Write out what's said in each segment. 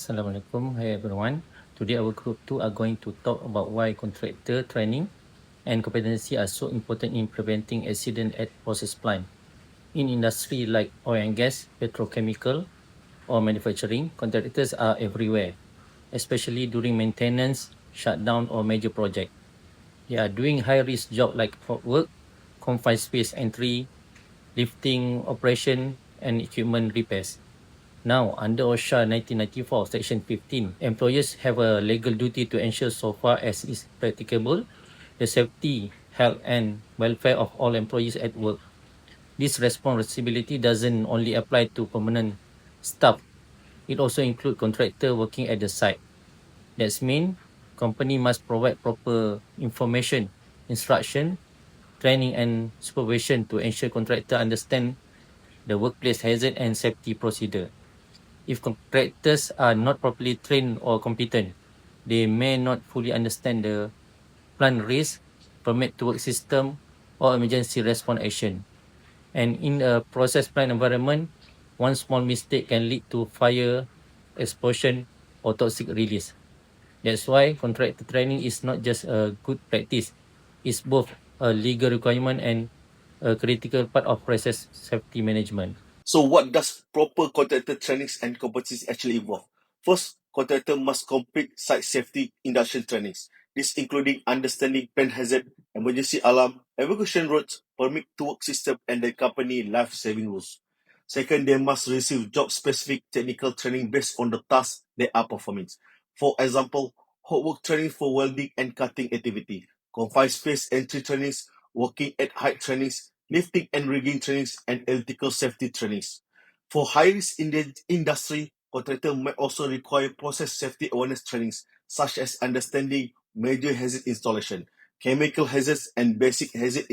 Assalamualaikum. Hi everyone. Today our group 2 are going to talk about why contractor training and competency are so important in preventing accident at process plant. In industry like oil and gas, petrochemical or manufacturing, contractors are everywhere, especially during maintenance, shutdown or major project. They are doing high risk job like work, confined space entry, lifting operation and equipment repairs. Now, under OSHA 1994, Section 15, employers have a legal duty to ensure so far as is practicable the safety, health, and welfare of all employees at work. This responsibility doesn't only apply to permanent staff, it also includes contractor working at the site. That's mean company must provide proper information, instruction, training, and supervision to ensure contractor understand the workplace hazard and safety procedure. If contractors are not properly trained or competent, they may not fully understand the plant risk, permit to work system, or emergency response action. And in a process plant environment, one small mistake can lead to fire, explosion, or toxic release. That's why contractor training is not just a good practice, it's both a legal requirement and a critical part of process safety management. So what does proper contractor trainings and competencies actually involve? First, contractor must complete site safety induction trainings. This including understanding plant hazard, emergency alarm, evacuation routes, permit to work system, and the company life-saving rules. Second, they must receive job-specific technical training based on the tasks they are performing. For example, hot work training for welding and cutting activity, confined space entry trainings, working at height trainings, lifting and rigging trainings, and electrical safety trainings. For high-risk industry, contractor may also require process safety awareness trainings, such as understanding major hazard installation, chemical hazards, and basic hazard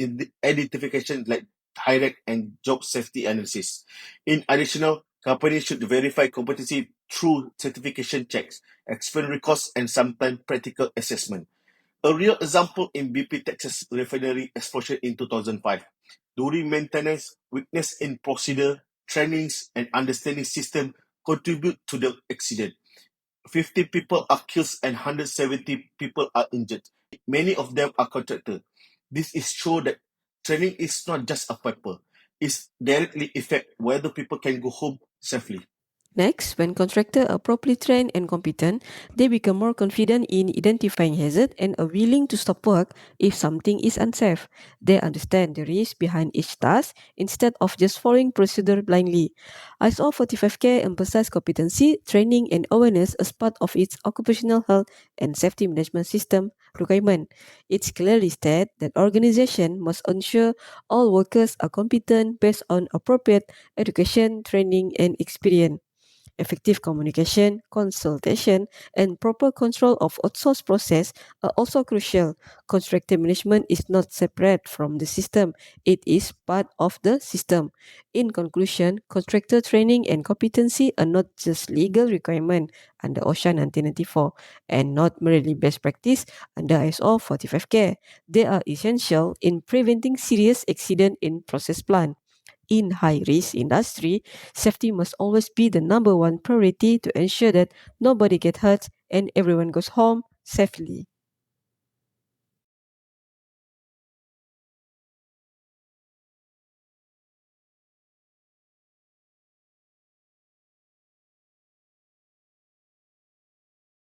identification like direct and job safety analysis. In addition, companies should verify competency through certification checks, experience records, and sometimes practical assessment. A real example in BP Texas refinery explosion in 2005. During maintenance, weakness in procedure, trainings, and understanding system contribute to the accident. 50 people are killed and 170 people are injured. Many of them are contractors. This is show that training is not just a paper. It's directly affect whether people can go home safely. Next, when contractors are properly trained and competent, they become more confident in identifying hazard and are willing to stop work if something is unsafe. They understand the risk behind each task instead of just following procedure blindly. ISO 45K emphasizes competency, training, and awareness as part of its occupational health and safety management system requirement. It clearly states that organization must ensure all workers are competent based on appropriate education, training, and experience. Effective communication, consultation, and proper control of outsourced process are also crucial. Contractor management is not separate from the system, it is part of the system. In conclusion, contractor training and competency are not just legal requirement under OSHA 1994 and not merely best practice under ISO 45K. They are essential in preventing serious accident in process plant. In high-risk industry, safety must always be the number one priority to ensure that nobody gets hurt and everyone goes home safely.